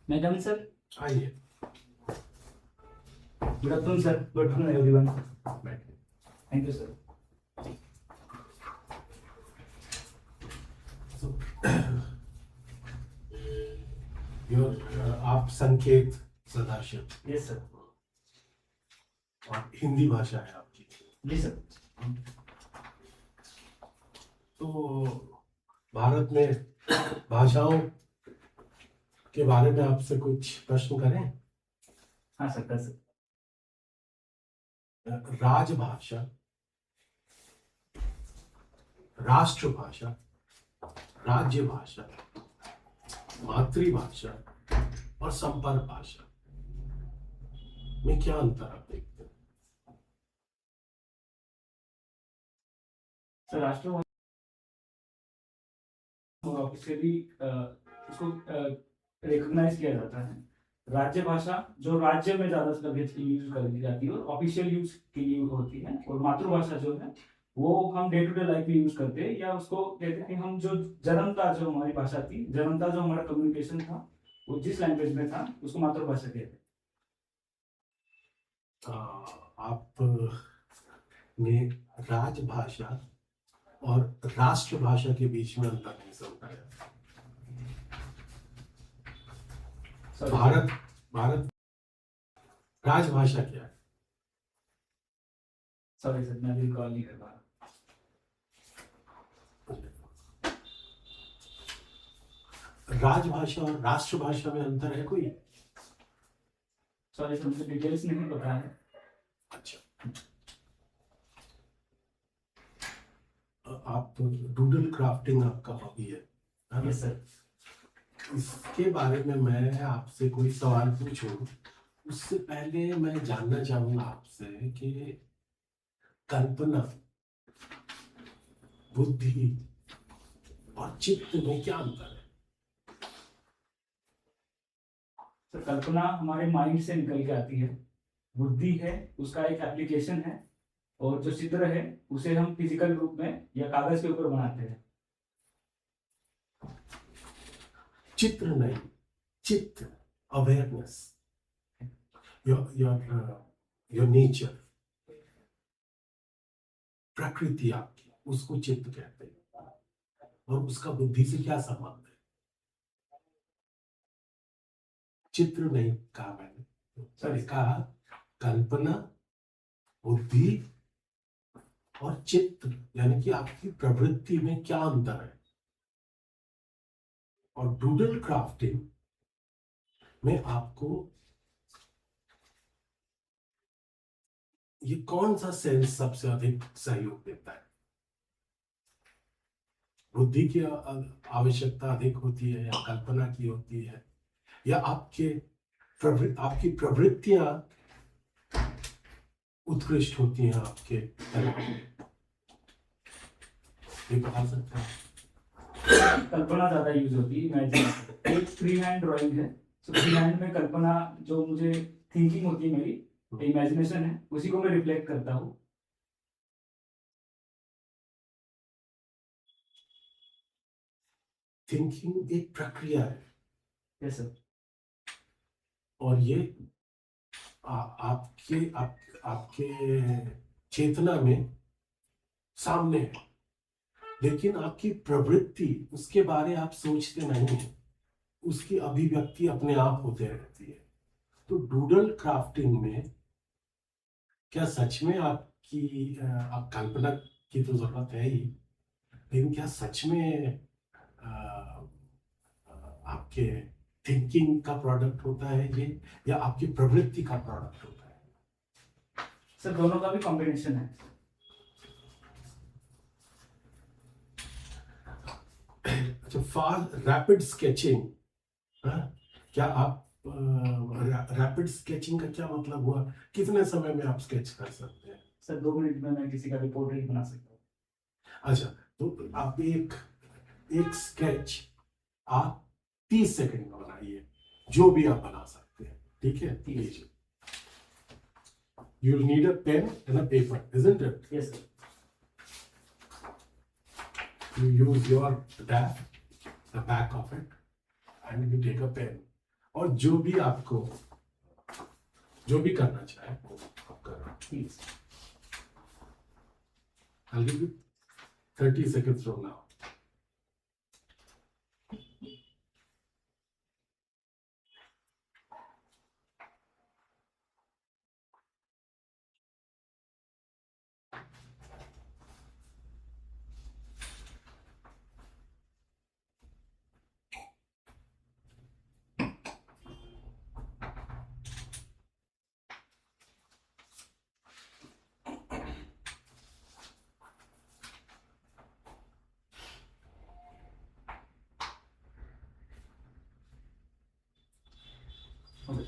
Madam sir, आइए good afternoon sir, good afternoon everyone. बैठिए। Thank you sir. So, आप संकेत सदाशिव यस सर। और हिंदी भाषा है आपकी। जी सर। तो भारत में भाषाओं के बारे में आपसे कुछ प्रश्न करें। हाँ सर, कर सर। राजभाषा, राष्ट्रभाषा, राज्य भाषा, मातृभाषा और संपर्क भाषा में क्या अंतर आप देखते हैं? सर, राष्ट्रभाषा ऑफिशियली उसको रिकॉग्नाइज किया जाता है। राज्य भाषा जो राज्य में ज्यादा यूज कर ली जाती है और ऑफिशियल यूज के लिए होती है, और मातृभाषा जो है वो हम डे टू डे लाइफ में यूज करते हैं, या उसको कहते हैं कि हम जो जन्मता जो हमारी भाषा थी, जन्मता जो हमारा कम्युनिकेशन था वो जिस लैंग्वेज में था उसको मातृभाषा कहते हैं। आप ने राजभाषा और राष्ट्रभाषा के बीच में अंतर नहीं समझाया। भारत भारत राजभाषा क्या है? सॉरी सर, मैं अभी कॉल नहीं कर पा रहा। राजभाषा और राष्ट्रभाषा में अंतर है कोई? सॉरी सर, मुझे डिटेल्स नहीं पता है। अच्छा, आप डूडल क्राफ्टिंग आपका हॉबी है ना? Yes sir. इसके बारे में मैं आपसे कोई सवाल पूछूं, उससे पहले मैं जानना चाहूंगा आपसे कि कल्पना, बुद्धि और चित्त में क्या अंतर है? सर, कल्पना हमारे माइंड से निकल के आती है, बुद्धि है उसका एक एप्लीकेशन है, और जो चित्र है उसे हम फिजिकल रूप में या कागज के ऊपर बनाते हैं। चित्र नहीं, चित्त, अवेयरनेस, योर नेचर, प्रकृति आपकी, उसको चित्त कहते हैं। और उसका बुद्धि से क्या संबंध है? चित्र नहीं कहा मैंने, सॉरी, कहा कल्पना, बुद्धि और चित्त, यानी कि आपकी प्रवृत्ति में क्या अंतर है। और डूडल क्राफ्टिंग में आपको ये कौन सा सेंस सबसे अधिक सहयोग देता है? बुद्धि की आवश्यकता अधिक होती है, या कल्पना की होती है, या आपकी प्रवृत्तियां उत्कृष्ट होती हैं आपके तरफ? ये बता सकते हैं? कल्पना ज्यादा यूज होती है, इमेजिनेशन। एक फ्री हैंड ड्राइंग है, तो फ्री हैंड में कल्पना जो मुझे थिंकिंग होती है मेरी, इमेजिनेशन है, उसी को मैं रिफ्लेक्ट करता हूँ। थिंकिंग एक प्रक्रिया है। Yes sir. और ये आपके चेतना में सामने है, लेकिन आपकी प्रवृत्ति, उसके बारे आप सोचते नहीं हैं, उसकी अभिव्यक्ति अपने आप होते रहती है। तो डूडल क्राफ्टिंग में क्या सच में आप कल्पना की तो जरूरत है ही, लेकिन क्या सच में आपके थिंकिंग का प्रोडक्ट होता है ये, या आपकी प्रवृत्ति का प्रोडक्ट होता है? सर, दोनों का भी कॉम्बिनेशन है। अच्छा, फास्ट रैपिड स्केचिंग, क्या आप रैपिड स्केचिंग का क्या मतलब हुआ? कितने समय में आप स्केच कर सकते हैं? सर, 2 मिनट में मैं किसी का भी पोर्ट्रेट बना सकता हूँ। अच्छा, तो आप एक स्केच आप 30 सेकंड में बनाइए, जो भी आप बना सकते हैं, ठीक है? लीजिए, you'll need a pen and a paper, isn't it? Yes sir. You use your tab, the back of it, and you take a pen, और जो भी आपको जो भी करना चाहे वो आप करो। ठीक है। I'll give you 30 seconds from now. Okay.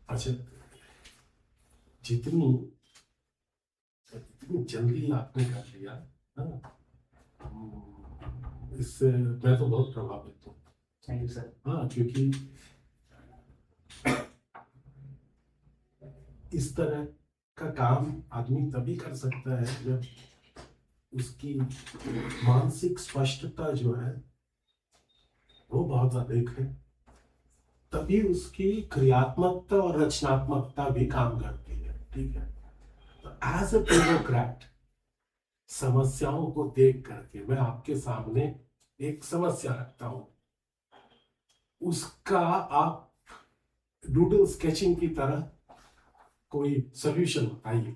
अच्छा, जितनी इतनी जल्दी आपने कर लिया, हाँ, इससे मैं तो बहुत प्रभावित हूँ। Thank you sir. हाँ, क्योंकि इस तरह का काम आदमी तभी कर सकता है जब उसकी मानसिक स्पष्टता जो है वो बहुत अधिक है, तभी उसकी क्रियात्मकता और रचनात्मकता भी काम करती है। ठीक है, तो एज ए ब्यूरोक्रेट समस्याओं को देख करके मैं आपके सामने एक समस्या रखता हूं, उसका आप डूडल स्केचिंग की तरह कोई सॉल्यूशन बताइए।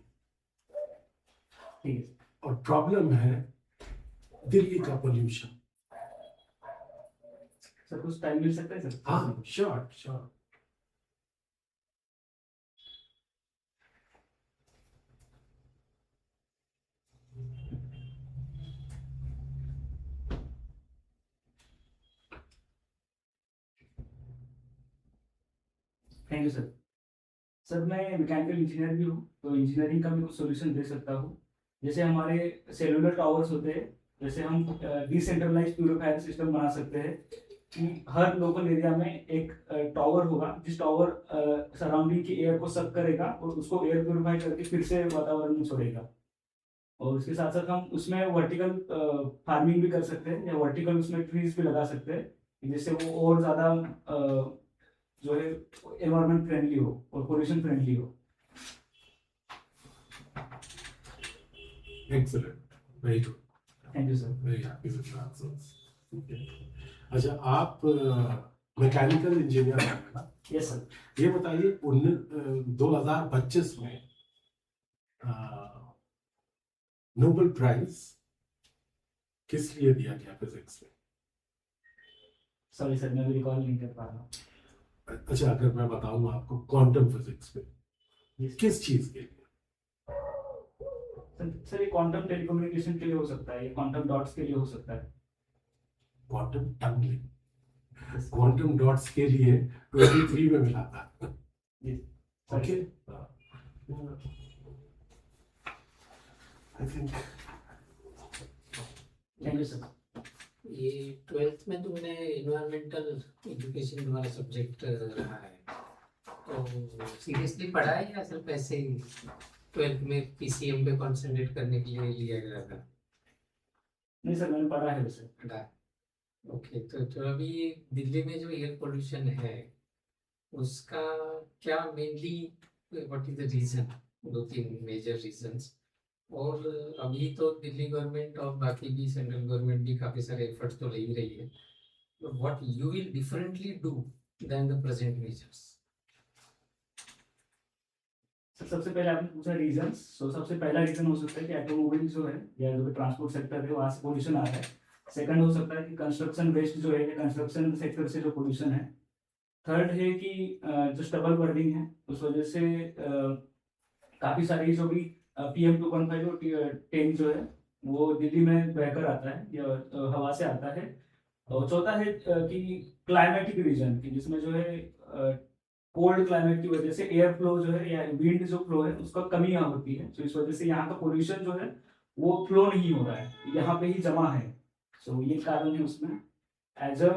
ठीक है। और प्रॉब्लम है दिल्ली का पोल्यूशन। सर कुछ टाइम मिल सकता है सर? हाँ, sure sure. Thank you sir. Sir मैं मैकेनिकल इंजीनियर भी हूँ, तो इंजीनियरिंग का भी कुछ सोल्यूशन दे सकता हूँ। जैसे हमारे सेलुलर टावर्स होते हैं, जैसे हम डिसेंट्रलाइज प्यूरिफायर सिस्टम बना सकते हैं कि हर लोकल एरिया में एक टावर होगा, जिस टावर सराउंडिंग की एयर को सक करेगा और उसको एयर प्यूरिफाई करके फिर से वातावरण में छोड़ेगा। और उसके साथ साथ हम उसमें वर्टिकल फार्मिंग भी कर सकते हैं, या वर्टिकल उसमें ट्रीज भी लगा सकते हैं, जिससे वो और ज़्यादा जो है एनवायरमेंट फ्रेंडली हो और पोल्यूशन फ्रेंडली हो। Excellent, very good, thank you sir. very happy with your answers. Okay. अच्छा, आप मैकेनिकल इंजीनियर हैं ना? Yes sir. ये बताइए 2025 में नोबेल प्राइज किस लिए दिया गया फिजिक्स में? सॉरी सर, मैं भी रिकॉल नहीं कर पा रहा हूँ। अच्छा, अगर मैं बताऊं आपको क्वांटम फिजिक्स में Yes. किस चीज के लिए? सर ये क्वांटम टेलीकम्युनिकेशन के लिए हो सकता है, ये क्वांटम डॉट्स के लिए हो सकता है। क्वांटम टनलिंग, क्वांटम डॉट्स के लिए 23 में मिला था। Okay, I think. Thank you sir. ये 12th में तुमने इन्वायरमेंटल एजुकेशन तुम्हारा सब्जेक्ट रहा है, तो सीरियसली पढ़ा है या सिर्फ ऐसे ही 12th में पीसीएम पे कंसंट्रेट करने के लिए लिया गया था? नहीं सर, मैंने पढ़ा है उसे। पढ़ा। ओके, तो अभी दिल्ली में जो एयर पोल्यूशन है उसका क्या mainly what is the reason? 2-3 major reasons. और अभी तो दिल्ली गवर्नमेंट और बाकी भी सेंट्रल गवर्नमेंट भी काफी सारे एफर्ट्स तो ले ही रही है, तो what you will differently do than the present measures? Sir सबसे पहले आपने पूछा रीजंस, तो सबसे पहला रीजन हो सकता है कि ऑटोमोबाइल जो है या जो ट्रांसपोर्ट सेक्टर है वहाँ से पोल्यूशन आ रहा है। सेकंड हो सकता है कि कंस्ट्रक्शन वेस्ट जो है, कंस्ट्रक्शन सेक्टर से जो पोल्यूशन है। थर्ड है कि जो स्टबल बर्निंग है उस वजह से काफ़ी सारी जो भी PM2.5 और 10 जो है वो दिल्ली में बहकर आता है या हवा से आता है। और चौथा है कि क्लाइमेटिक रीजन, कि जिसमें जो है कोल्ड क्लाइमेट की वजह से एयर फ्लो जो है या विंड जो फ्लो है उसका कमी यहाँ होती है, तो इस वजह से यहाँ का पोल्यूशन जो है वो फ्लो नहीं हो रहा है, यहाँ पे ही जमा है। सो ये कारण है उसमें। एज अ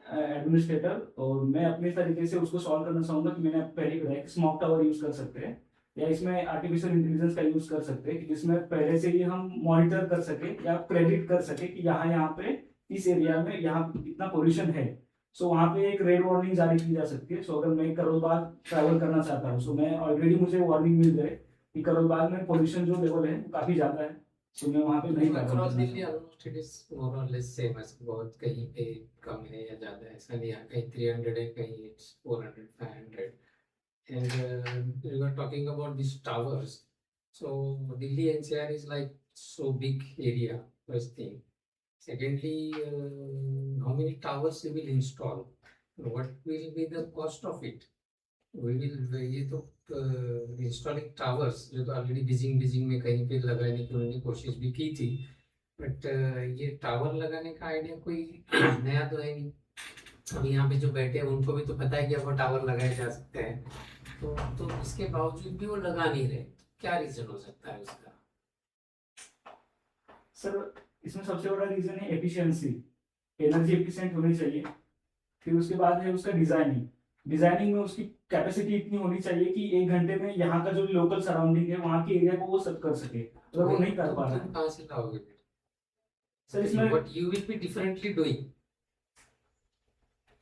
एडमिनिस्ट्रेटर, और मैं अपने तरीके से उसको सॉल्व करना चाहूंगा कि मैंने आपको पहले बताया कि स्मॉक टावर यूज कर सकते हैं, या इसमें आर्टिफिशियल इंटेलिजेंस का यूज कर सकते हैं कि जिसमें पहले से ही हम मॉनिटर कर सके या प्रेडिक्ट कर सके कि यहाँ पे इस एरिया में यहाँ इतना पोल्यूशन है। सो वहाँ पे एक रेड वार्निंग जारी की जा सकती है। सो अगर मैं करोल बाग ट्रैवल करना चाहता हूँ, सो मैं ऑलरेडी मुझे वार्निंग मिल गए कि करोल बाग में पोल्यूशन जो लेवल है वो काफी ज्यादा है, तो मैं वहाँ पे नहीं ट्रैवल अक्रॉस करना दिल्ली चाहता। ऑलमोस्ट इट इज मोर और लेस सेम, ऐसा बहुत कहीं पे कम है या ज्यादा है, ऐसा नहीं है, कहीं 300 है, कहीं it's 400 500। And we were talking about these towers. So Delhi NCR is like so big area, first thing. Secondly, how many towers we will install? What will be the cost of it? We will ये तो installing towers जो तो already Beijing में कहीं पे लगाने की उन्होंने कोशिश भी की थी, बट ये टावर लगाने का आइडिया कोई नया तो है नहीं। अभी यहाँ पे जो बैठे हैं उनको भी तो पता है कि अब वो टावर लगाए जा सकते हैं, तो इसके बावजूद भी वो लगा नहीं रहे, क्या रीजन हो सकता है उसका? सर इसमें सबसे बड़ा रीजन है एफिशिएंसी, एनर्जी एफिशिएंट होनी चाहिए। फिर उसके बाद है उसका डिजाइनिंग, डिजाइनिंग में उसकी कैपेसिटी इतनी होनी चाहिए कि 1 घंटे में यहाँ का जो लोकल सराउंडिंग है वहाँ के एरिया को वो सब कर सके, अगर वो नहीं कर पा रहा है। कहाँ से लाओगे सर इसमें what you will be differently doing?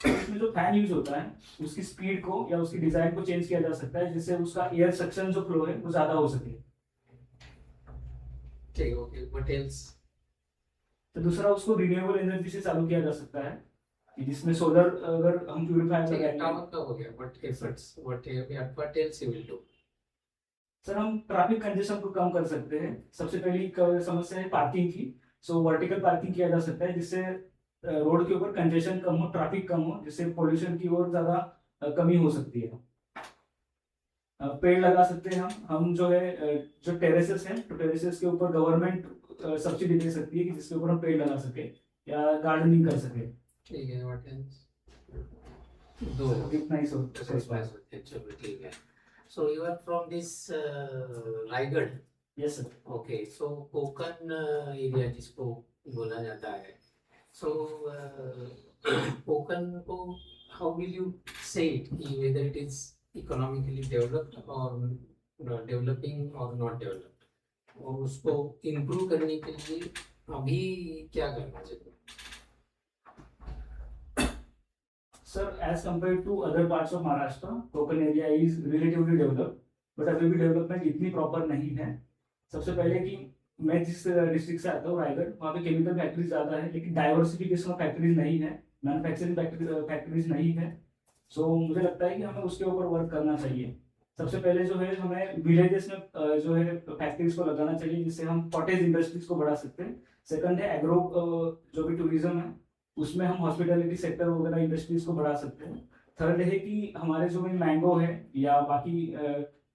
इसमें जो फैन यूज होता है उसकी स्पीड को या उसकी डिजाइन को चेंज किया जा सकता है, जिससे उसका एयर सक्शन जो फ्लो है वो ज्यादा हो सके। ठीक, ओके, what else? तो दूसरा उसको रिन्यूएबल एनर्जी से चालू किया जा सकता है कि जिसमें सोलर अगर हम प्यूरिफायर ठीक है, लगाएंगे। टावर का हो गया, what efforts, what else you will do? Sir हम ट्रैफिक कंजेशन को कम कर सकते हैं। सबसे पहली समस्या है पार्किंग की। सो वर्टिकल पार्किंग किया जा सकता है जिससे रोड के ऊपर कंजेशन कम हो, ट्रैफिक कम हो, जिससे पोल्यूशन की और ज्यादा कमी हो सकती है। पेड़ लगा सकते हैं हम जो है जो टेरेसेस हैं, तो टेरेसेस के ऊपर गवर्नमेंट सब्सिडी दे सकती है कि जिसके ऊपर हम पेड़ लगा सके या गार्डनिंग कर सके। ठीक है, what else? दो इतना ही सोच होते हैं, चलो ठीक है। So you are from this Raigarh? Yes sir. Okay, so Konkan area जिसको बोला जाता है, so कोकण को how will you say it, कि whether it is economically developed or developing or not developed, और उसको improve करने के लिए अभी क्या करना चाहिए? Sir, as compared to other parts of Maharashtra, Konkan area is relatively developed, but अभी भी डेवलपमेंट इतनी प्रॉपर नहीं है। सबसे पहले कि मैं जिस डिस्ट्रिक्ट से आता हूँ रायगढ़, वहाँ पे केमिकल फैक्ट्रीज ज़्यादा है, लेकिन डाइवर्सिफिकेशन ऑफ फैक्ट्रीज नहीं है, मैन्युफैक्चरिंग फैक्ट्रीज नहीं है। सो मुझे लगता है कि हमें उसके ऊपर वर्क करना चाहिए। सबसे पहले जो है हमें विलेजेस में जो है फैक्ट्रीज को लगाना चाहिए, जिससे हम कॉटेज इंडस्ट्रीज को बढ़ा सकते हैं। सेकंड है एग्रो जो भी टूरिज्म है उसमें हम हॉस्पिटैलिटी सेक्टर वगैरह इंडस्ट्रीज को बढ़ा सकते हैं। थर्ड है कि हमारे जो भी मैंगो है या बाकी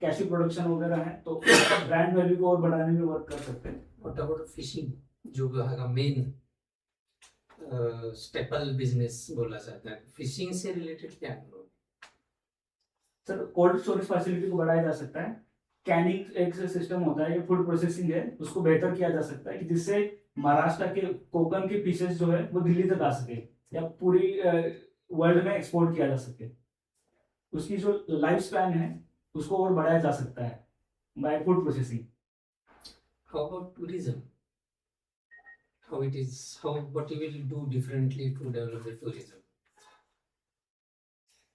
कैशू प्रोडक्शन वगैरह है तो ब्रांड वैल्यू को और बढ़ाने में वर्क कर सकते हैं। व्हाट अबाउट फिशिंग, जो है मेन स्टेपल बिजनेस बोला जाता है, फिशिंग से रिलेटेड क्या है? सर कोल्ड स्टोरेज फैसिलिटी को बढ़ाया जा सकता है। कैनिंग एक सिस्टम होता है, फूड प्रोसेसिंग है, उसको बेहतर किया जा सकता है कि जिससे महाराष्ट्र के कोकण के पीसेस जो है वो दिल्ली तक आ सके या पूरी वर्ल्ड में एक्सपोर्ट किया जा सके। उसकी जो लाइफ स्पैन है उसको और बढ़ाया जा सकता है by food processing. How about tourism, how it is, what you will do differently to develop the tourism?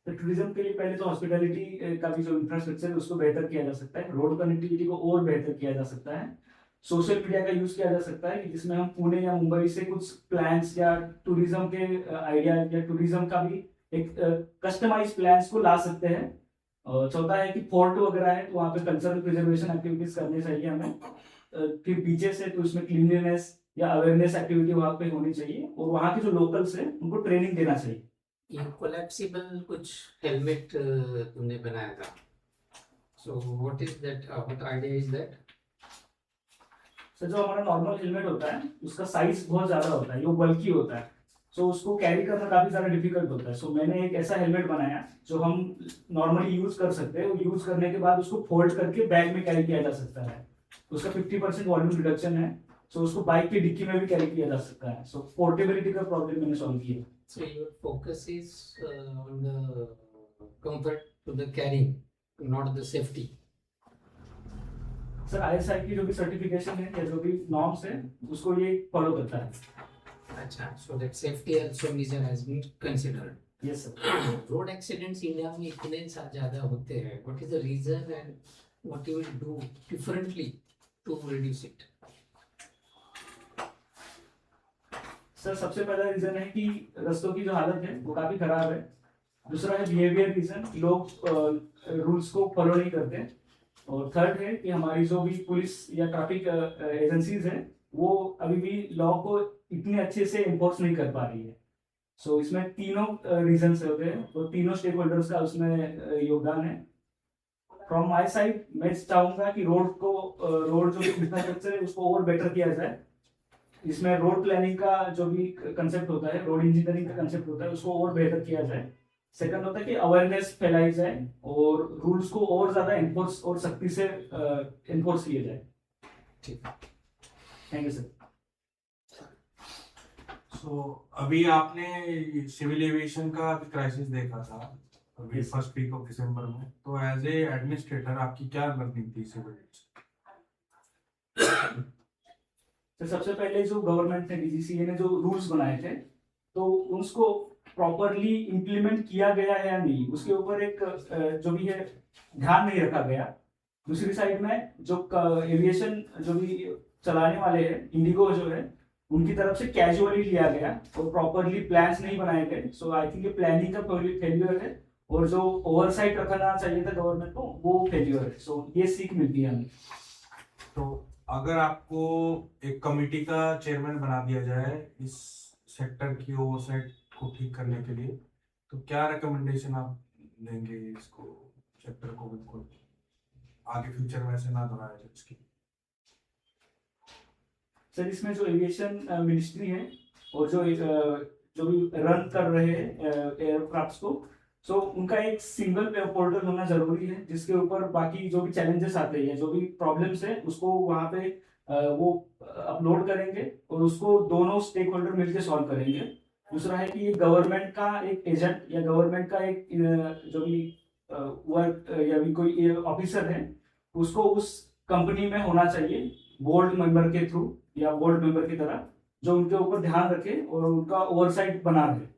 तो टूरिज्म के लिए पहले तो हॉस्पिटैलिटी का भी जो इंफ्रास्ट्रक्चर है उसको बेहतर किया जा सकता है, रोड कनेक्टिविटी को और बेहतर किया जा सकता है, सोशल मीडिया का यूज किया जा सकता है कि जिसमें हम पुणे या मुंबई से कुछ प्लान्स या टूरिज्म के आइडिया या टूरिज्म का भी एक कस्टमाइज प्लान्स को ला सकते हैं। चौथा है कि फोर्ट वगैरह है तो वहाँ पे कल्चरल प्रिजर्वेशन एक्टिविटीज करनी चाहिए हमें। फिर बीचेस है तो उसमें क्लीनलीनेस या अवेयरनेस एक्टिविटी वहाँ पे होनी चाहिए और वहाँ के जो लोकल्स हैं उनको ट्रेनिंग देना चाहिए। ये कोलैप्सिबल कुछ हेलमेट तुमने बनाया था, so what is that, what idea is that? Sir जो हमारा नॉर्मल हेलमेट होता है उसका साइज बहुत ज्यादा होता है, वो बल्की होता है, सो उसको कैरी करना काफी ज्यादा डिफिकल्ट होता है। सो मैंने एक ऐसा हेलमेट बनाया जो हम नॉर्मली यूज कर सकते हैं, यूज करने के बाद उसको फोल्ड करके बैग में कैरी किया जा सकता है। उसका 50% वॉल्यूम रिडक्शन है, सो उसको बाइक की डिक्की में भी कैरी किया जा सकता है. सो पोर्टेबिलिटी का प्रॉब्लम मैंने सॉल्व किया. So your focus is on the comfort to the carrying, not the safety. Sir ISI की जो भी सर्टिफिकेशन है या जो भी नॉर्म्स है उसको ये फॉलो करता है. अच्छा, so that safety also measure has been considered. Yes sir. Road accidents India में इतने ज्यादा होते हैं. What is the reason and what you will do differently to reduce it? Sir सबसे पहला रीजन है कि रास्तों की जो हालत है वो काफी खराब है. दूसरा है बिहेवियर रीजन, लोग रूल्स को फॉलो नहीं करते. और थर्ड है कि हमारी जो भी पुलिस या ट्रैफिक एजेंसीज हैं वो अभी भी लॉ को इतने अच्छे से इन्फोर्स नहीं कर पा रही है. सो इसमें तीनों रीजंस होते हैं और तीनों स्टेक होल्डर्स का उसमें योगदान है. फ्रॉम माय साइड मैं चाहूंगा कि रोड जो भी इंफ्रास्ट्रक्चर है उसको और बेटर किया जाए. इसमें रोड प्लानिंग का जो भी कंसेप्ट होता है, रोड इंजीनियरिंग का कंसेप्ट होता है, उसको और बेहतर किया जाए. सेकंड होता है कि अवेयरनेस फैलाई जाए और रूल्स को और ज्यादा एनफोर्स और सख्ती से एनफोर्स किए जाए. ठीक. Thank you sir. सो अभी आपने सिविल एविएशन का क्राइसिस देखा था अभी Yes. First week of December में. तो एज ए एडमिनिस्ट्रेटर आपकी क्या लर्निंग थी सिविल? तो सबसे पहले जो गवर्नमेंट ने DGCA ने जो रूल्स बनाए थे तो उसको प्रॉपरली इम्प्लीमेंट किया गया है या नहीं उसके ऊपर एक जो भी है ध्यान नहीं रखा गया. दूसरी साइड में जो एविएशन जो भी चलाने वाले हैं इंडिगो जो है उनकी तरफ से कैजुअली लिया गया और प्रॉपरली प्लान्स नहीं बनाए गए. सो आई थिंक ये प्लानिंग का फेल्यूर है और जो ओवरसाइट रखना चाहिए था गवर्नमेंट को वो फेल्यूर है. सो ये सीख मिलती है हमें. तो अगर आपको एक कमिटी का चेयरमैन बना दिया जाए इस सेक्टर की ओवरसाइट को ठीक करने के लिए तो क्या रिकमेंडेशन आप देंगे इसको सेक्टर को बिल्कुल आगे फ्यूचर में ऐसे ना दोहराया जाए इसकी? सर इसमें जो एविएशन मिनिस्ट्री है और जो भी रन कर रहे हैं एयरक्राफ्ट्स को सो उनका एक सिंगल पोर्टल होना जरूरी है जिसके ऊपर बाकी जो भी चैलेंजेस आते हैं जो भी प्रॉब्लम्स है उसको वहाँ पे वो अपलोड करेंगे और उसको दोनों स्टेक होल्डर मिलकर सॉल्व करेंगे. दूसरा है कि ये गवर्नमेंट का एक एजेंट या गवर्नमेंट का एक जो भी वर्क या भी कोई ऑफिसर है उसको उस कंपनी में होना चाहिए बोर्ड मेंबर के थ्रू या बोर्ड मेंबर की तरह जो उनके ऊपर ध्यान रखे और उनका ओवरसाइट बना दे.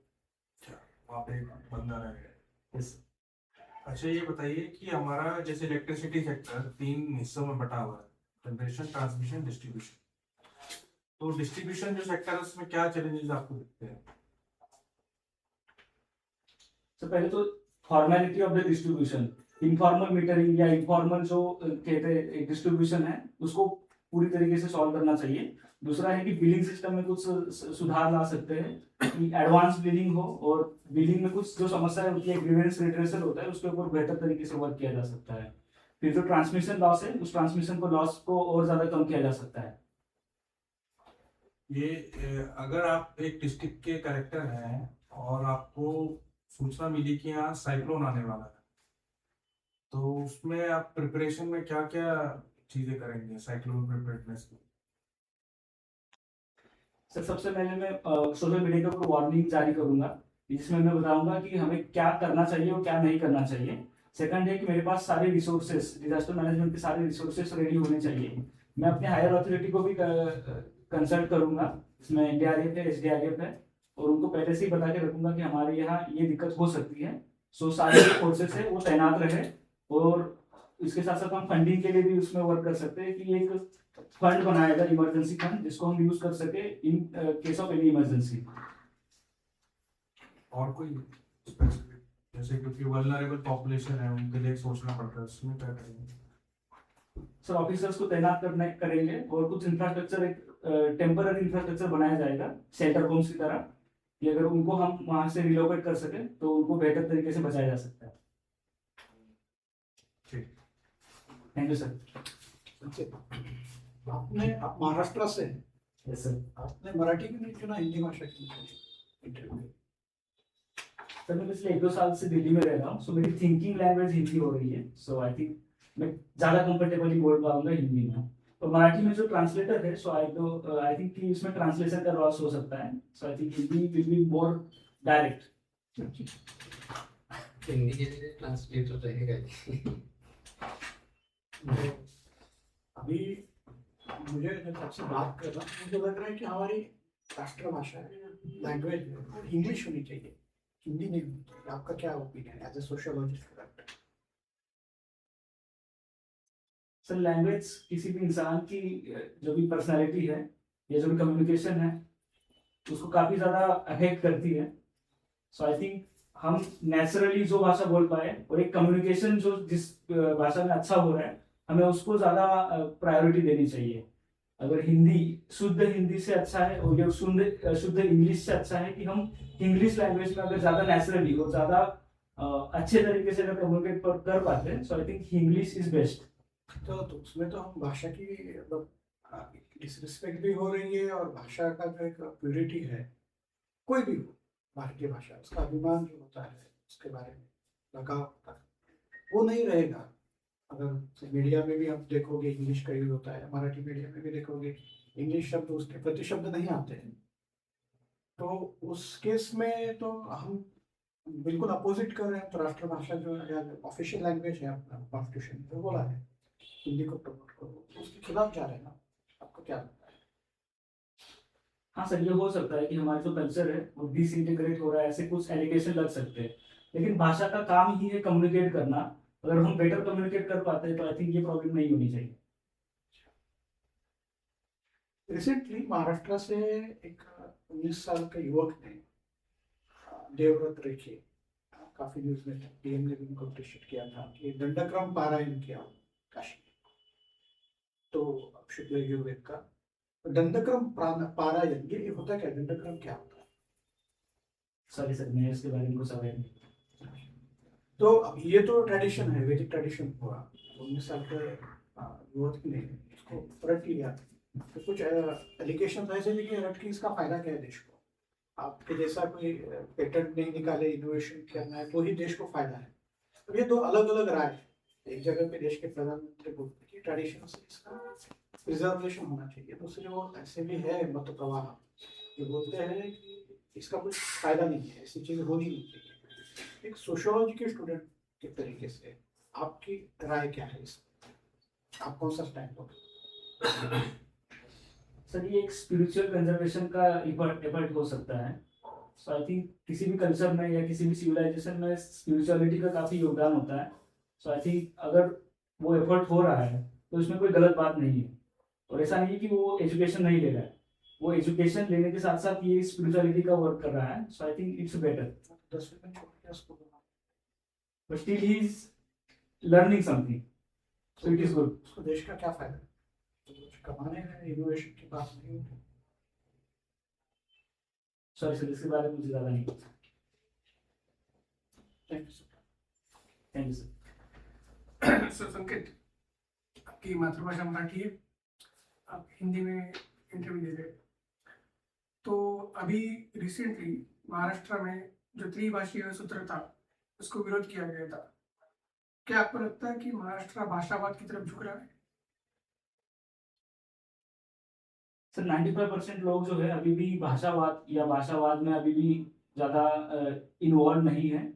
वहाँ पे एक बंदा रहेगा. अच्छा ये बताइए कि हमारा जैसे इलेक्ट्रिसिटी सेक्टर 3 हिस्सों में बटा हुआ है, जनरेशन, ट्रांसमिशन, डिस्ट्रीब्यूशन. तो डिस्ट्रीब्यूशन जो सेक्टर है उसमें क्या चैलेंजेस आपको दिखते हैं? तो पहले तो formality of the distribution, informal metering या इनफॉर्मल जो कहते हैं डिस्ट्रीब्यूशन है उसको पूरी तरीके से सॉल्व करना चाहिए. दूसरा है कि बिलिंग सिस्टम में कुछ सुधार ला सकते हैं कि एडवांस बिलिंग हो और बिलिंग में कुछ जो समस्या होती है ग्रीवेंस रिड्रेसल होता है उसके ऊपर बेहतर तरीके से वर्क किया जा सकता है. फिर जो ट्रांसमिशन लॉस है उस ट्रांसमिशन को लॉस को और ज्यादा कम किया जा सकता है. ये अगर आप एक डिस्ट्रिक्ट के कलेक्टर हैं और आपको सूचना मिली कि यहाँ साइक्लोन आने वाला है तो उसमें आप प्रिपरेशन में क्या क्या चीजें करेंगे साइक्लोन प्रिपेयर्डनेस की? सर सबसे पहले मैं सोशल मीडिया के ऊपर वार्निंग जारी करूंगा जिसमें मैं बताऊंगा कि हमें क्या करना चाहिए और क्या नहीं करना चाहिए. सेकंड है कि मेरे पास सारे रिसोर्सेस डिजास्टर मैनेजमेंट के सारे रिसोर्सेस रेडी होने चाहिए. मैं अपने हायर अथॉरिटी को भी कंसल्ट करूंगा. इसमें NDRF है, SDRF है और उनको पहले से ही बता के रखूंगा कि हमारे यहाँ ये दिक्कत हो सकती है. सो सारे जो फोर्सेस है वो तैनात रहे और इसके साथ साथ हम फंडिंग के लिए भी उसमें वर्क कर सकते हैं कि एक फंड बनाया जाए इमरजेंसी फंड जिसको हम यूज कर सके in case of any emergency. और कोई स्पेसिफिक जैसे क्योंकि वल्नरेबल पॉपुलेशन है उनके लिए सोचना पड़ता है उसमें क्या करेंगे? सर ऑफिसर्स को तैनात करेंगे और कुछ इंफ्रास्ट्रक्चर एक टेम्पररी इंफ्रास्ट्रक्चर बनाया जाएगा शेल्टर होम्स की तरह कि अगर उनको हम वहां से रिलोकेट कर सके तो उनको बेहतर तरीके से बचाया जा सकता है. ठीक. Thank you sir. आप महाराष्ट्र से यस सर. आपने मराठी क्यों नहीं चुना, हिंदी भाषा क्यों इंटरव्यू? सर मैं पिछले 1-2 साल से दिल्ली में रह रहा हूँ सो मेरी थिंकिंग लैंग्वेज हिंदी हो रही है. सो आई थिंक मैं ज़्यादा कंफर्टेबली बोल पाऊंगा हिंदी में. तो मराठी में जो ट्रांसलेटर है, सो आई थिंक कि इसमें ट्रांसलेशन का लॉस हो सकता है, so I think Hindi will be more direct. Hindi के लिए ट्रांसलेटर रहेगा ही। तो अभी मुझे जब आपसे बात कर रहा हूँ, मुझे लग रहा है कि हमारी राष्ट्रभाषा लैंग्वेज इंग्लिश होनी चाहिए, हिंदी नहीं होनी चाहिए। आपका क्या ओपिनियन है as a sociologist? Sir language किसी भी इंसान की जो भी पर्सनालिटी है या जो भी कम्युनिकेशन है उसको काफ़ी ज़्यादा अफेक्ट करती है। सो आई थिंक हम नेचुरली जो भाषा बोल पाए और एक कम्युनिकेशन जो जिस भाषा में अच्छा हो रहा है हमें उसको ज़्यादा प्रायोरिटी देनी चाहिए। अगर हिंदी शुद्ध हिंदी से अच्छा है और ये शुद्ध इंग्लिश से अच्छा है कि हम इंग्लिश लैंग्वेज में अगर ज़्यादा नेचुरली और ज़्यादा अच्छे तरीके से अगर कम्युनिकेट कर पाते हैं, so I think English is best. तो उसमें तो हम भाषा की डिसरिस्पेक्ट भी हो रही है, और भाषा का जो एक प्योरिटी है, कोई भी हो भारतीय भाषा, उसका अभिमान जो होता है, उसके बारे में लगाव होता है, वो नहीं रहेगा। अगर मीडिया में भी आप देखोगे इंग्लिश का यूज होता है, मराठी मीडिया में भी देखोगे इंग्लिश शब्द उसके प्रतिशब्द नहीं आते हैं, तो उस केस में तो हम बिल्कुल अपोजिट कर रहे हैं। तो राष्ट्रभाषा जो ऑफिशियल लैंग्वेज है अपना कॉन्स्टिट्यूशन में बोला है हिंदी को प्रमोट करो, उसके खिलाफ जा रहे हैं ना? आपको क्या लगता है? हाँ सर, ये हो सकता है कि हमारा जो कल्चर है वो डिसइंटीग्रेट हो रहा है, ऐसे कुछ एलिगेशन लग सकते हैं, लेकिन भाषा का काम ही है कम्युनिकेट करना। अगर हम बेटर कम्युनिकेट कर पाते हैं तो आई थिंक ये प्रॉब्लम नहीं होनी चाहिए। रिसेंटली महाराष्ट्र से एक 19 साल के युवक ने देवव्रत रेखे, काफी न्यूज में था, पीएम ने भी उनको अप्रिशिएट किया था कि दंडक्रम पारायण किया काशी में। तो शुक्ल यजुर्वेद का दंडक्रम पारायण, ये होता क्या? दंडक्रम क्या होता है? सॉरी सर, मैं इसके बारे में कुछ अवेयर नहीं। तो अब ये तो ट्रेडिशन है, वैदिक ट्रेडिशन हुआ। 19 साल के युवक ने इसको रट लिया, तो कुछ एलिगेशन ऐसे भी कि रट के इसका फायदा क्या है देश को? आपके जैसा कोई पेटेंट नहीं निकाले, इनोवेशन करना है तो ही देश को फायदा है। तो ये दो अलग अलग राय है। एक जगह पे देश के प्रधानमंत्री बोलते हैं कि ट्रेडिशन से इसका प्रिजर्वेशन होना चाहिए, दूसरे ओर ऐसे भी है मत प्रवाह जो बोलते हैं कि इसका कुछ फायदा नहीं है, ऐसी चीज होनी नहीं चाहिए। एक सोशियोलॉजी के स्टूडेंट के तरीके से आपकी राय क्या है इसमें? आप कौन सा स्टैंड लोगे? सर ये एक स्पिरिचुअल कंजर्वेशन का एफर्ट हो सकता है। सो आई थिंक किसी भी कल्चर में या किसी भी सिविलाइजेशन में स्पिरिचुअलिटी का काफ़ी योगदान होता है। सो आई थिंक अगर वो एफर्ट हो रहा है तो इसमें कोई गलत बात नहीं है, और ऐसा नहीं है कि वो एजुकेशन नहीं ले रहा है, वो एजुकेशन लेने के साथ साथ ये स्पिरिचुअलिटी का वर्क कर रहा है। So I think it's better, 10वीं में छोड़ के उसको but still he is learning something, so it is good. उसको देश का क्या फायदा? तो कुछ कमाने में इनोवेशन की बात नहीं होती। सॉरी सर, इसके बारे में मुझे ज़्यादा नहीं पता। Thank you sir. Thank you sir. Sir संकेत, आपकी मातृभाषा मराठी है, आप हिंदी में इंटरव्यू दे रहे, तो अभी रिसेंटली महाराष्ट्र में जो त्रिभाषीय सूत्र था उसको विरोध किया गया था। क्या आपको लगता है कि महाराष्ट्र भाषावाद की तरफ झुक रहा है? सर 95% लोग जो है अभी भी भाषावाद में अभी भी ज़्यादा इन्वॉल्व नहीं है,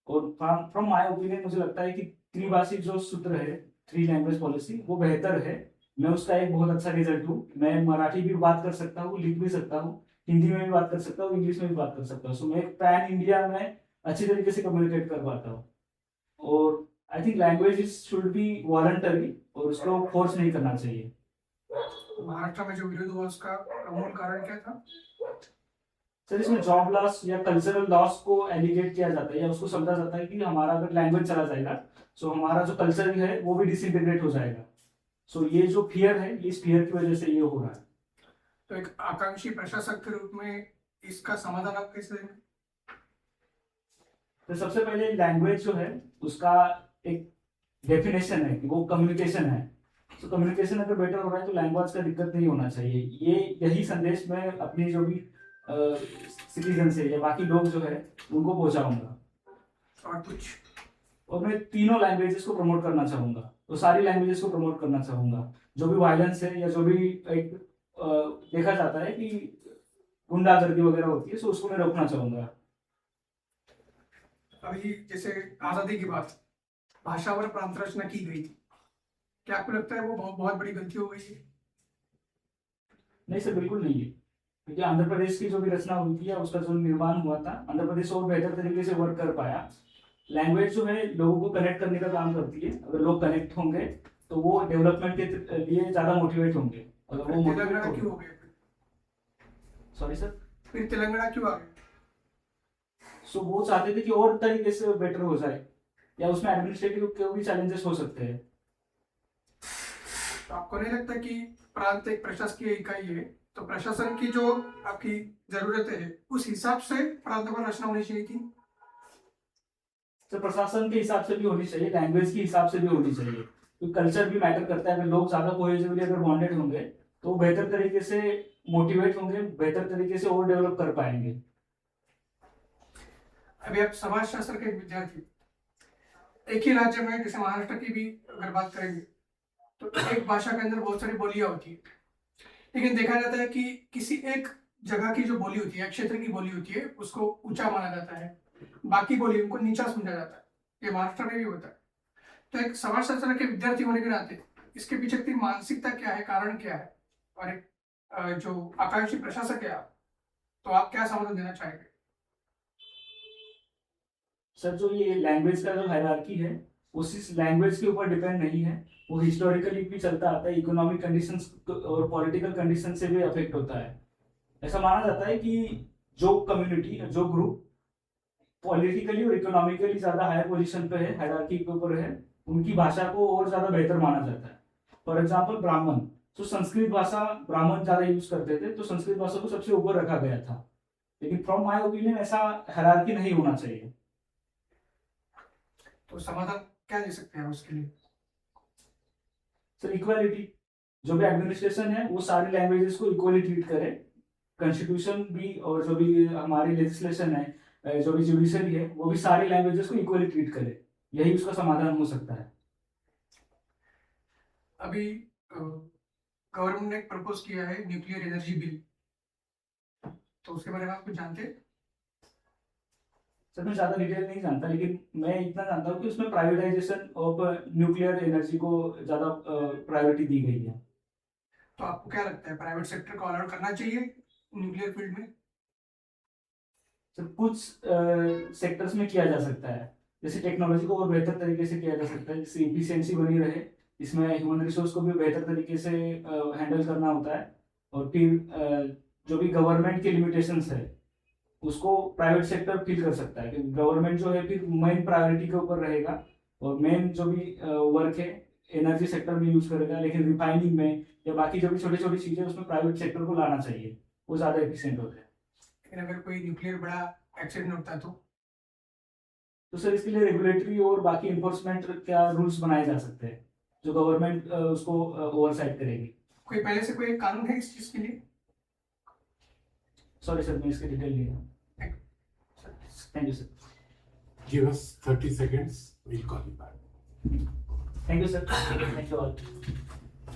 और फ्रॉम माय ओपिनियन मुझे लगता है कि त्रिभाषी जो सूत्र है, 3 लैंग्वेज पॉलिसी, वो बेहतर है। मैं उसका एक बहुत अच्छा रिजल्ट हूँ। मैं मराठी भी बात कर सकता हूँ, लिख भी सकता हूँ, हिंदी में भी बात कर सकता हूँ, इंग्लिश में भी बात कर सकता हूँ। सो मैं पैन इंडिया में अच्छी तरीके से कम्युनिकेट कर पाता हूँ, और I think language should be voluntary और उसको फोर्स नहीं करना चाहिए। महाराष्ट्र में जो विरोध हुआ उसका मूल कारण क्या था? सर इसमें जॉब लॉस या कल्चरल लॉस को एलिगेट किया जाता है, या उसको समझा जाता है कि हमारा अगर लैंग्वेज चला जाएगा सो हमारा जो कल्चर है वो भी डिसइंटीग्रेट हो जाएगा। सो ये जो फियर है, इस फियर की वजह से ये हो रहा है। तो एक आकांक्षी प्रशासक के रूप में इसका समाधान आप कैसे देंगे? तो सबसे पहले लैंग्वेज जो है उसका एक डेफिनेशन है कि वो कम्युनिकेशन है। तो कम्युनिकेशन अगर बेटर हो रहा है तो लैंग्वेज का दिक्कत नहीं होना चाहिए। यही संदेश मैं अपनी जो भी सिटीजन है या बाकी लोग जो है उनको पहुंचाऊंगा। और कुछ? और मैं तीनों लैंग्वेजेस को प्रमोट करना चाहूँगा, तो सारी लैंग्वेजेस को प्रमोट करना चाहूँगा। जो भी वायलेंस है या जो भी एक देखा जाता है कि गुंडागर्दी वगैरह होती है, सो उसको मैं रोकना चाहूंगा। अभी जैसे आजादी के बाद भाषा और प्रांत रचना की गई थी, क्या आपको लगता है वो बहुत बड़ी गलती हो गई है? नहीं सर, बिल्कुल नहीं है, क्योंकि आंध्र प्रदेश की जो भी रचना हुई थी या उसका जो निर्माण हुआ था, आंध्र प्रदेश और बेहतर तरीके से वर्क कर पाया। लैंग्वेज जो है लोगों को कनेक्ट करने का काम करती है, अगर लोग कनेक्ट होंगे तो वो डेवलपमेंट के लिए ज्यादा मोटिवेट होंगे। अगर वो तेलंगाना मोटिवेट क्यों हो, हो गया? सॉरी सर, फिर तेलंगाना क्यों आ गया? सो वो चाहते थे कि और तरीके से बेटर हो जाए, या उसमें एडमिनिस्ट्रेटिव के भी चैलेंजेस हो सकते हैं। तो आपको नहीं लगता कि प्रांत एक प्रशासकीय इकाई है, तो प्रशासन की जो आपकी जरूरत है उस हिसाब से प्रांत पर रचना होनी चाहिए थी? तो प्रशासन के हिसाब से भी होनी चाहिए, लैंग्वेज के हिसाब से भी होनी चाहिए, क्योंकि कल्चर भी मैटर करता है। अगर लोग ज्यादा कोहेसिवली अगर बॉन्डेड होंगे तो बेहतर तरीके से मोटिवेट होंगे, बेहतर तरीके से और डेवलप कर पाएंगे। अभी आप समाजशास्त्र के एक विद्यार्थी, एक ही राज्य में जैसे महाराष्ट्र की भी अगर बात करेंगे तो एक भाषा के अंदर बहुत सारी बोलियां होती है, लेकिन देखा जाता है कि किसी एक जगह की जो बोली होती है, एक क्षेत्र की बोली होती है, उसको ऊंचा माना जाता है, बाकी बोलियों को नीचा समझा जाता है। ये महाराष्ट्र में भी होता है। तो एक समाजशास्त्र के विद्यार्थी होने के नाते इसके पीछे की मानसिकता क्या है, कारण क्या है, और एक जो आकांक्षी प्रशासक है आप, तो आप क्या समाधान देना चाहेंगे? सर, जो ये लैंग्वेज का जो हायरार्की है, उस लैंग्वेज के ऊपर डिपेंड नहीं है, वो हिस्टोरिकली भी चलता आता है, इकोनॉमिक कंडीशंस और पॉलिटिकल कंडीशन से भी अफेक्ट होता है। ऐसा माना जाता है कि जो कम्युनिटी, जो ग्रुप पॉलिटिकली और इकोनॉमिकली ज्यादा हायर पोजीशन पे है, हायरार्की के ऊपर है, उनकी भाषा को और ज्यादा बेहतर माना जाता है। फॉर एग्जाम्पल ब्राह्मण, तो संस्कृत भाषा ब्राह्मण ज्यादा यूज करते थे, तो संस्कृत भाषा को सबसे ऊपर रखा गया था। लेकिन फ्रॉम माय ओपिनियन ऐसा हायरार्की नहीं होना चाहिए। तो समाधान क्या दे सकते हैं उसके लिए? सर, इक्वालिटी, जो भी एडमिनिस्ट्रेशन है वो सारी लैंग्वेजेस को इक्वली ट्रीट करे। कॉन्स्टिट्यूशन भी और जो भी हमारी लेजिस्लेशन है, जो भी जुडिशरी है, वो भी सारी लैंग्वेजेस को इक्वली ट्रीट करे। यही उसका समाधान हो सकता है। अभी गवर्नमेंट ने एक प्रपोज किया है न्यूक्लियर एनर्जी बिल, तो उसके बारे में आप कुछ जानते हैं? सर, मैं ज्यादा डिटेल नहीं जानता, लेकिन मैं इतना जानता हूँ कि उसमें प्राइवेटाइजेशन ऑफ न्यूक्लियर एनर्जी को ज्यादा प्रायोरिटी दी गई है। तो आपको क्या लगता है, प्राइवेट सेक्टर को अलाउ करना चाहिए न्यूक्लियर फील्ड में? सर, कुछ सेक्टर्स में किया जा सकता है, जैसे टेक्नोलॉजी को और बेहतर तरीके से किया जा सकता है, जिससे इफिशियंसी बनी रहे, इसमें ह्यूमन रिसोर्स को भी बेहतर तरीके से हैंडल करना होता है। और फिर जो भी गवर्नमेंट के लिमिटेशंस है उसको प्राइवेट सेक्टर फील कर सकता है, क्योंकि गवर्नमेंट जो है फिर मेन प्रायोरिटी के ऊपर रहेगा और मेन जो भी वर्क है एनर्जी सेक्टर में यूज करेगा, लेकिन रिफाइनिंग में या बाकी जो भी छोटी छोटी चीजें उसमें प्राइवेट सेक्टर को लाना चाहिए, वो ज्यादा एफिशिएंट होते हैं। लेकिन अगर कोई न्यूक्लियर बड़ा एक्सीडेंट होता है तो सर, इसके लिए रेगुलेटरी और बाकी इन्फोर्समेंट क्या रूल्स बनाए जा सकते हैं, जो गवर्नमेंट उसको ओवरसाइट करेगी। कोई पहले से कोई कानून है इस चीज के लिए? सॉरी सर, मैं इसके डिटेल नहीं हूँ। Thank you sir. Give us 30 seconds. We'll call you back. Thank you sir, thank you all.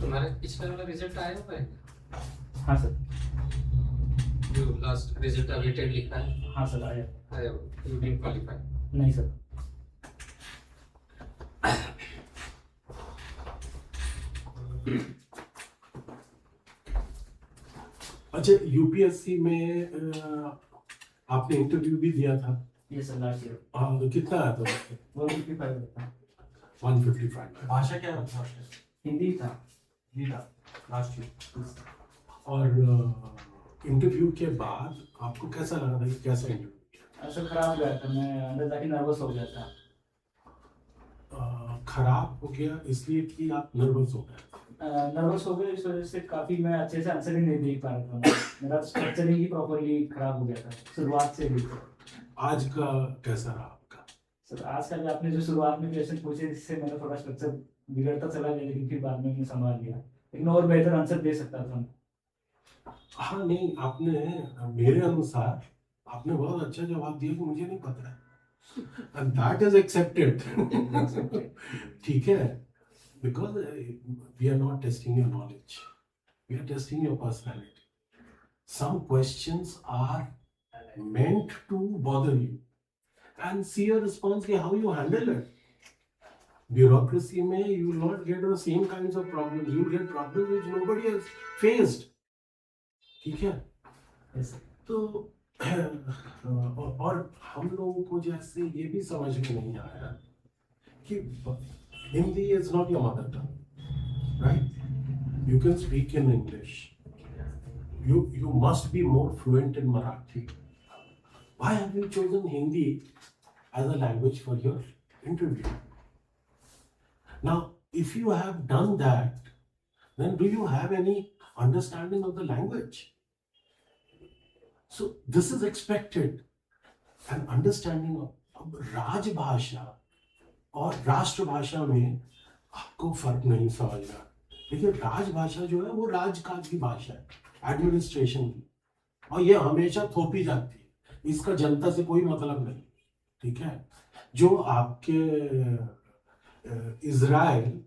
तुम्हारे पिछले वाला रिजल्ट आया हुआ है? हाँ सर। जो लास्ट रिजल्ट अवेटेड लिखा है हाँ सर, आया। आया, यू डिडंट क्वालिफाई। नहीं सर। अच्छा, यूपीएससी में आपने इंटरव्यू भी दिया था। ये सर, लास्ट ईयर हाँ, तो कितना आया था उसमें? 155 था। 155। भाषा क्या था आपका? हिंदी था। Last year. और इंटरव्यू के बाद आपको कैसा लगा था कि कैसा इंटरव्यू किया? ऐसा खराब गया था, मैं अंदर जाके नर्वस हो गया था। खराब हो गया इसलिए कि आप नर्वस हो गए? नर्वस हो गए इस वजह से, काफी मैं अच्छे से आंसर ही नहीं दे पा रहा था। मेरा स्ट्रक्चरिंग ही प्रॉपरली खराब हो गया था शुरुआत से ही। आज का कैसा रहा आपका? सर, आज का भी आपने जो शुरुआत में क्वेश्चन पूछे, इससे मेरा थोड़ा स्ट्रक्चर बिगड़ता चला गया, लेकिन फिर बाद में मैंने संभाल लिया, लेकिन और बेहतर आंसर दे सकता था। हाँ नहीं, आपने मेरे अनुसार आपने बहुत अच्छा जवाब दिया कि मुझे नहीं पता है, and that is accepted. ठीक है, because we are not testing your knowledge, we are testing your personality. Some questions are meant to bother you and see your response, how you handle it. Bureaucracy में you will not get the same kinds of problems. You will get problems which nobody has faced. ठीक है? Yes, sir. तो और हम लोगों को जैसे ये भी समझ में नहीं आया कि Hindi is not your mother tongue, right? You can speak in English. You must be more fluent in Marathi. Why have you chosen Hindi as a language for your interview? Now, if you have done that, then do you have any understanding of the language? So this is expected. An understanding of राजभाषा और राष्ट्रभाषा में आपको फर्क नहीं समझना। देखिए राजभाषा जो है वो राजकाज की भाषा है, एडमिनिस्ट्रेशन की, और ये हमेशा थोपी जाती है, इसका जनता से कोई मतलब नहीं। ठीक है, जो आपके इजराइल,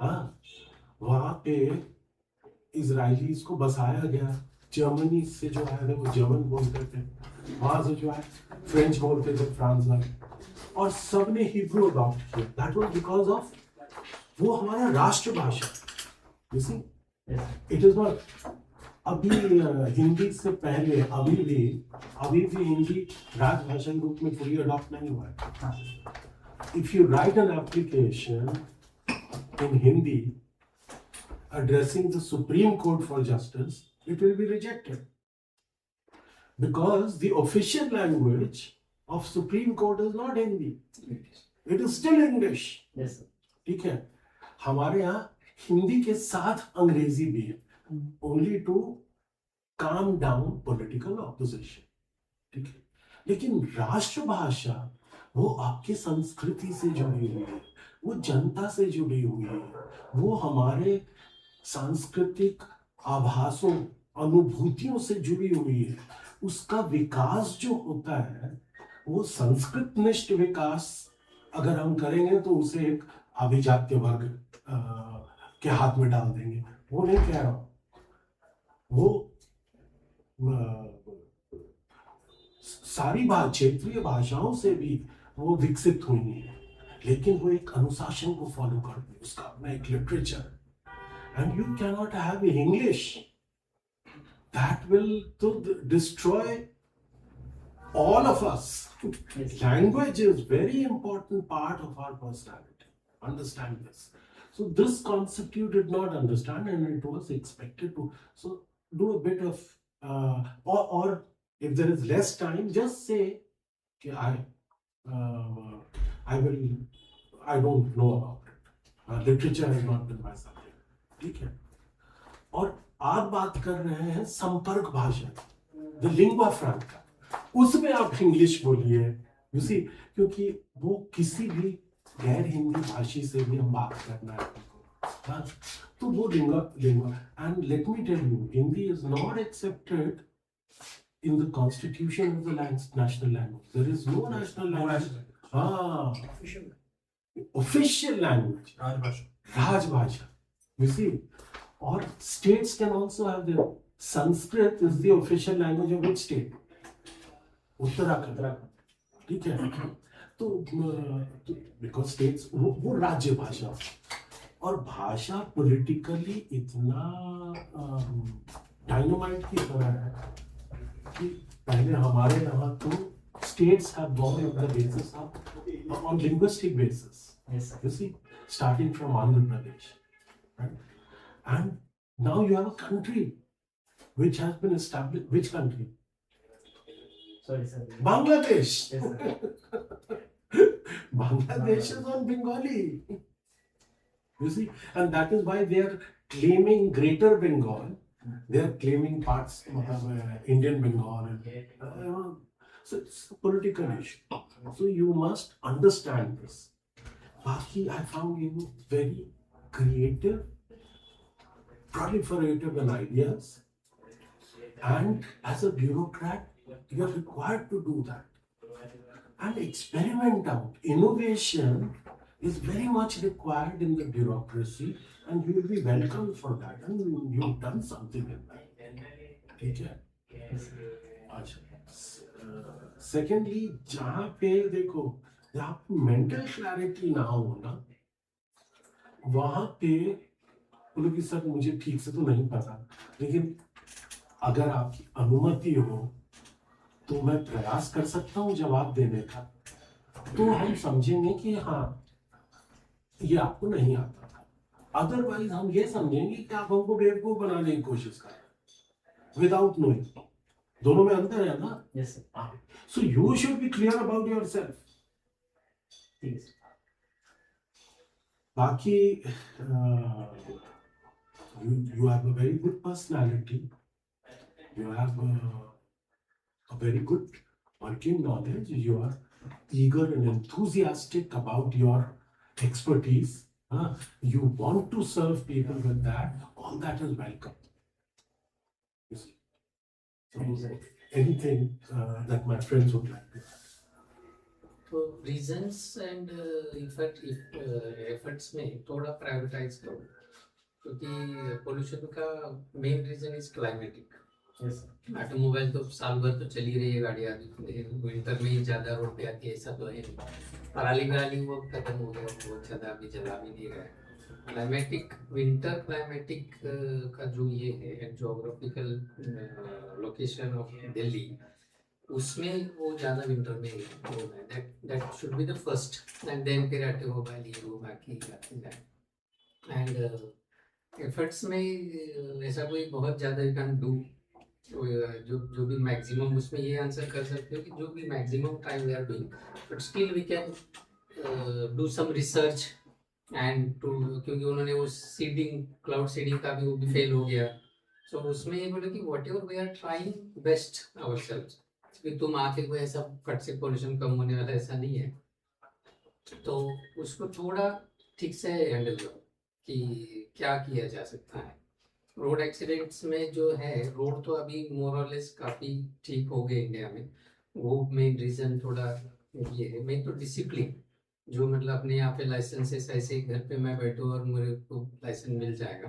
हाँ, वहां पे इजराइलीज को बसाया गया, जर्मनी से जो आए थे वो जर्मन बोलते थे, वहां से जो आए फ्रेंच बोलते थे, फ्रांस वाले, और सबने हिब्रू अडॉप्ट किया। दैट वाज बिकॉज ऑफ वो हमारा राष्ट्रभाषा। You see, it is not. अभी हिंदी से पहले अभी भी हिंदी राजभाषा के रूप में पूरी अडॉप्ट नहीं हुआ है। If you write an application in Hindi addressing the Supreme Court for justice, it will be rejected because the official language of Supreme Court is not Hindi. It is still English. Yes, sir. ठीक है, हमारे यहाँ हिंदी के साथ अंग्रेजी भी है, only to calm down political opposition. ठीक है, लेकिन राष्ट्रभाषा वो आपकी संस्कृति से जुड़ी हुई है, वो जनता से जुड़ी हुई है, वो हमारे सांस्कृतिक आभासों, अनुभूतियों से जुड़ी हुई है। उसका विकास जो होता है वो संस्कृत निष्ठ विकास अगर हम करेंगे तो उसे एक अभिजात्य वर्ग के हाथ में डाल देंगे, वो नहीं कह रहा हूं। वो सारी क्षेत्रीय भाषाओं से भी वो विकसित हुई है, लेकिन वो एक अनुशासन को फॉलो करती है, उसका अपना एक literature. And you can not have English that will तो destroy all of us. Language is very important part of our personality. Understand this. So this concept you did not understand, and it was expected to. So do a bit of, or if there is less time, just say, okay, I don't know about it. Literature has not been my subject. ठीक है. और आप बात कर रहे हैं संपर्क भाषा, the lingua franca. उसमें आप इंग्लिश बोलिए, यू सी, क्योंकि वो किसी भी गैर हिंदी भाषी से भी हम बात करना है, हाँ, तो वो lingua. And let me tell you, Hindi is not accepted in the constitution of the national language. There is no national language, हाँ, ऑफिशियल लैंग्वेज राजभाषा, यू सी। और states can also have their, Sanskrit is the official language of which state? Uttarakhand, ठीक है। तो because states वो राज्य भाषा, और भाषा पॉलिटिकली इतना डायनामाइट की तरह है कि पहले हमारे यहाँ तो states have gone on the basis of on linguistic basis, you see, starting from Andhra Pradesh, right? And now you have a country which has been established. Which country? Sorry, sir. Bangladesh. Yes, sir. Bangladesh is on Bengali. You see, and that is why they are claiming Greater Bengal. They are claiming parts of Indian Bengal. So it's a political issue. So you must understand this. Baki, I found you very creative, proliferative in ideas, and as a bureaucrat, you are required to do that and experiment out. Innovation is very much required in the bureaucracy, and you will be welcome for that, and you've done something in that. ठीक है? अच्छा, secondly जहाँ पे देखो, जहाँ mental clarity ना हो ना, वहां पे बोलो कि सर मुझे ठीक से तो नहीं पता, लेकिन अगर आपकी अनुमति हो तो मैं प्रयास कर सकता हूँ जवाब देने का, तो हम समझेंगे कि हाँ ये आपको नहीं आता था। अदरवाइज हम ये समझेंगे कि आप हमको बेवकूफ बनाने की कोशिश कर रहे हैं विदाउट नोइंग। दोनों में अंतर है ना। Yes sir. So you should be clear about yourself. ठीक है सर। बाकी you have a very good personality, you have a very good working knowledge, you are eager and enthusiastic about your expertise, you want to serve people with that, all that is welcome. You see. So, anything that my friends would like to add? तो reasons and efforts में थोड़ा prioritise करो, क्योंकि pollution का main reason is climatic. Yes automobile तो साल भर तो चली रही है गाड़ियाँ, विंटर में ही ज़्यादा रोड पे आती है ऐसा तो है नहीं। पराली वो खत्म हो गया, बहुत ज़्यादा अभी जला भी नहीं रहा है। क्लाइमेटिक विंटर क्लाइमेटिक का जो ये है जोग्राफिकल लोकेशन ऑफ दिल्ली, उसमें वो ज़्यादा विंटर में वो है, that should be the first, and then फिर ऑटोमोबाइल ये वो बाकी एंड एफर्ट्स में ऐसा कोई बहुत ज़्यादा यू कैन डू। जो भी मैक्सिमम उसमें ये आंसर कर सकते हो कि जो भी maximum time we are doing, but still we can do some research and to, क्योंकि उन्होंने वो सीडिंग क्लाउड सीडिंग का भी वो भी फेल हो गया। सो उसमें ये बोले कि whatever we are trying best ourselves, कि तुम आके कोई ऐसा फट से पोल्यूशन कम होने वाला ऐसा नहीं है, तो उसको थोड़ा ठीक से हैंडल करो कि क्या किया जा सकता है। रोड एक्सीडेंट्स में जो है, रोड तो अभी मोर और लेस काफ़ी ठीक हो गए इंडिया में, वो मेन रीज़न थोड़ा ये है। मेन तो डिसिप्लिन, जो मतलब अपने यहाँ पे लाइसेंसेस ऐसे ही घर पे मैं बैठूँ और मेरे को लाइसेंस मिल जाएगा,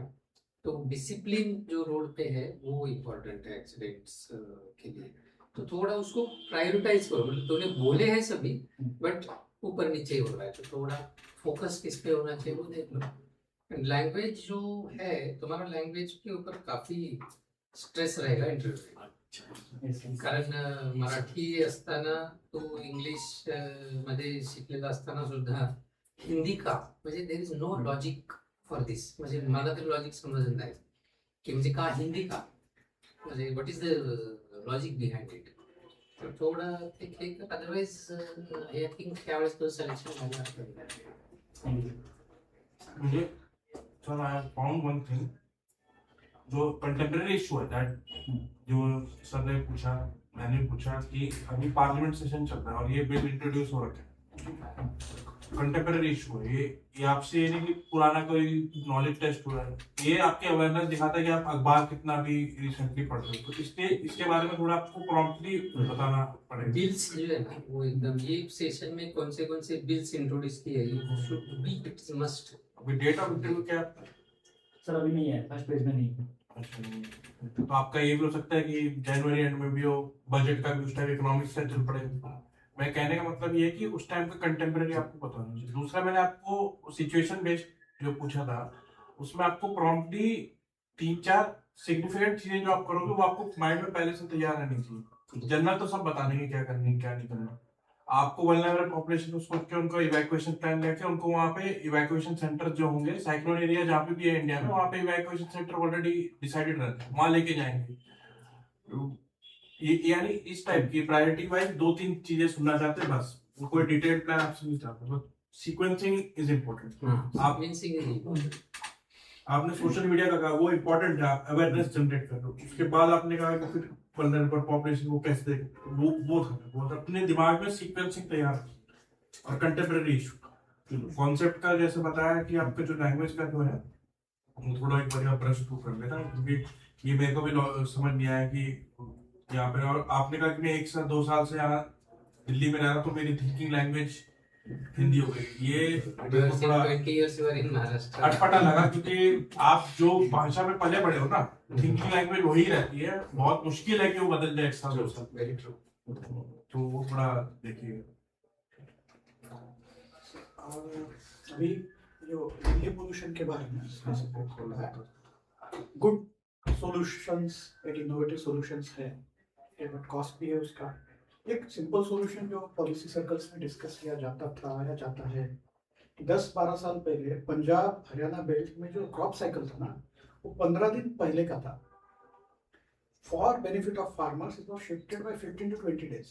तो डिसिप्लिन जो रोड पे है वो इम्पोर्टेंट है एक्सीडेंट्स के लिए। तो थोड़ा उसको प्रायोरिटाइज करो, मतलब तूने बोले हैं सभी बट ऊपर नीचे हो रहा है, तो थोड़ा फोकस किस पे होना चाहिए वो देख लो। लैंग्वेज जो है, तुम्हारा लँग्वेज के ऊपर काफी स्ट्रेस रहेगा इंटरव्ह्यू, कारण मराठी असताना तो इंग्लिश मध्ये शिकलेला असताना सुद्धा हिंदी का म्हणजे there is no logic for this, म्हणजे मला तर लॉजिक समजत नाही की म्हणजे का हिंदी का, म्हणजे what is the logic behind it. तर थोडा ते क्लिक, अदरवाइज आय थिंक त्यावेळेस तो सिलेक्शन झाला। मुझे sir I found one thing, जो कंटेम्प्रेरी इशू है दैट, जो सर ने पूछा मैंने पूछा कि अभी पार्लियामेंट सेशन चल रहा है और ये बिल इंट्रोड्यूस हो रखा है, कंटेम्प्रेरी इशू है ये आपसे ये नहीं कि पुराना कोई नॉलेज टेस्ट हुआ है, ये आपकी अवेयरनेस दिखाता है कि आप अखबार कितना भी रिसेंटली पढ़ते हो, तो इसके बारे में थोड़ा आपको प्रॉम्प्टली बताना पड़ेगा। बिल्स जो है ना वो एकदम, ये सेशन में कौन से बिल्स इंट्रोड्यूस किए, you should be, it's must. अभी डेट ऑफ इंटरव्यू क्या सर अभी नहीं है, फर्स्ट पेज में नहीं है। तो आपका ये भी हो सकता है कि जनवरी एंड में भी हो, बजट का भी उस टाइम इकोनॉमिक्स से चल पड़े। मैं कहने का मतलब ये है कि उस टाइम का कंटेम्प्रेरी आपको पता होना चाहिए। दूसरा, मैंने आपको सिचुएशन बेस्ड जो पूछा था उसमें आपको प्रॉम्प्टली 3-4 सिग्निफिकेंट चीजें जो आप करोगे वो आपको माइंड में पहले से तैयार रहनी चाहिए। जनरल तो सब बता देंगे क्या करनी है क्या नहीं करना, आपको वल्नरेबल पॉपुलेशन को सोच के उनको इवैक्यूएशन प्लान लेके उनको वहाँ पे इवैक्यूएशन सेंटर जो होंगे साइक्लोन एरिया जहाँ पे भी है इंडिया में, वहाँ पे इवैक्यूएशन सेंटर ऑलरेडी डिसाइडेड रहते हैं, वहाँ लेके जाएंगे। ये यानी इस टाइप की प्रायोरिटी वाइज 2-3 चीजें सुनना चाहते हैं बस, कोई डिटेल्ड प्लान आपसे नहीं चाहते, बस सीक्वेंसिंग इज इम्पोर्टेंट। आपने सोशल मीडिया का कहा वो इम्पोर्टेंट है, अवेयरनेस जनरेट कर दो, उसके बाद आपने कहा कि फिर वल्नरेबल पॉपुलेशन को कैसे वो अपने दिमाग में सीक्वेंसिंग तैयार की। और कंटेम्प्रेरी इशू कॉन्सेप्ट का जैसे बताया कि आपका जो लैंग्वेज का जो है वो थोड़ा एक बढ़िया ब्रश थ्रू कर लेना, क्योंकि ये मेरे को भी समझ नहीं आया कि यहाँ पे, और आपने कहा कि मैं 1 साल 2 साल से यहाँ दिल्ली में रह रहा, तो मेरी थिंकिंग लैंग्वेज हिंदी हो गई, ये You मेरे are को saying थोड़ा 20 years you are in Maharashtra. अटपटा लगा, क्योंकि आप जो भाषा में पले बड़े हो ना, थिंकिंग लैंग्वेज वही रहती है, बहुत मुश्किल है कि वो बदल जाए एक साल 2 साल, Very true. तो वो थोड़ा देखिए। और अभी जो एयर पोल्यूशन के बारे में स्पेसिफिक बोल रहा है, good solutions and innovative solutions है, बट कॉस्ट भी है उसका। एक सिंपल सॉल्यूशन जो पॉलिसी सर्कल्स में डिस्कस किया जाता था या जाता है, 10-12 साल पहले पंजाब हरियाणा बेल्ट में जो क्रॉप साइकिल था ना, वो 15 दिन पहले का था। For benefit of farmers it was shifted by 15 to 20 days।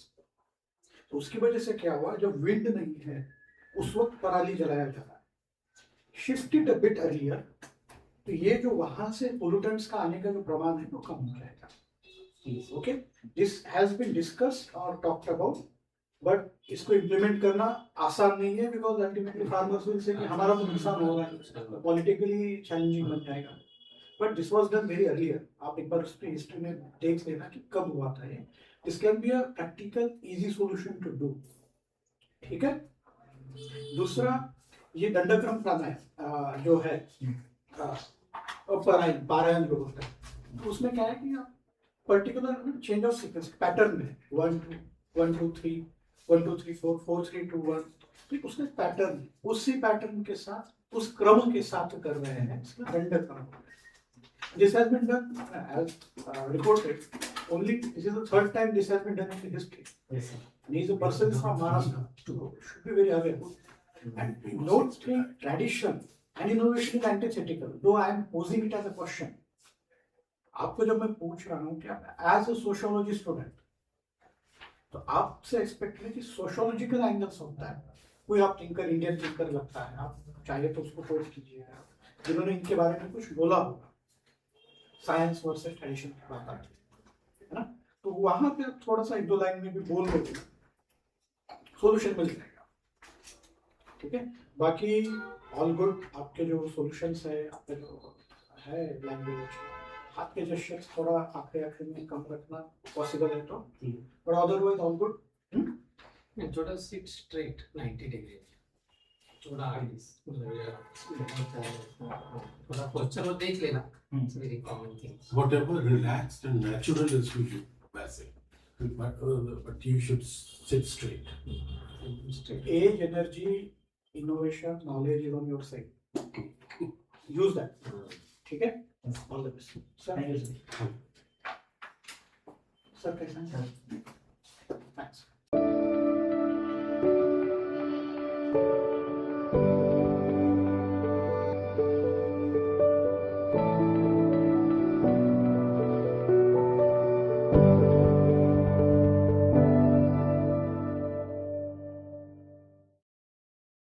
तो उसकी वजह से क्या हुआ, जब विंड नहीं है उस वक्त पराली जलाया जा रहा है, शिफ्टेड अ बिट अर्लियर, तो ये जो वहां से पोल्यूटेंट्स का आने का जो प्रमाण है वो कम हो जाएगा। Okay, this has been discussed और टॉक्ड अबाउट, बट इसको इम्प्लीमेंट करना आसान नहीं है, because ultimately farmers will say कि हमारा तो नुकसान होगा, पॉलिटिकली चैलेंजिंग बन जाएगा। But this was done very earlier. आप एक बार उसकी हिस्ट्री में देख लेना कि कब हुआ था ये। This can be a practical easy solution to do. ठीक है। दूसरा, ये दंडक्रम प्राणायाम जो है, पारायण जो होता है, तो उसमें क्या है कि आप particular change of sequence pattern में 1 2 3 1 2 3 4 4 3 2 1, ठीक, उसमें पैटर्न, उसी पैटर्न के साथ, उस क्रम के साथ कर रहे हैं, इसमें दंडक्रम। This has been done as reported. Only this is the third time this has been done in the history. Yes, sir. And he is a person from Maharashtra, so should be very aware. And don't think tradition and innovation is antithetical, though I am posing it as a question. आपको जब मैं पूछ रहा हूँ कि आप as a sociology student, तो आपसे एक्सपेक्ट है कि सोशियोलॉजिकल एंगल्स होता है। कोई आप थिंकर, इंडियन थिंकर लगता है, आप चाहे तो उसको कोट कीजिएगा, जिन्होंने इनके बारे में कुछ बोला होगा, साइंस वर्सेस ट्रेडिशन की बात आती है ना, तो वहां पे थोड़ा सा 1-2 लाइन में भी बोल दो, सॉल्यूशन मिल जाएगा। ठीक है, बाकी ऑल गुड। आपके जो सॉल्यूशंस है, आपका जो है लैंग्वेज, हाथ के जेस्चर्स थोड़ा आखिरी में कम रखना पॉसिबल है तो, बट अदरवाइज ऑल गुड। थोड़ा sit straight 90 degree, थोड़ा आगे थोड़ा posture और देख लेना, it's very common thing. Whatever relaxed and natural is to you, वैसे, but you should sit straight. Straight. Age, energy, innovation, knowledge is on your side, use that. ठीक है, all the best sir. Thank you, sir. Sir कैसा है?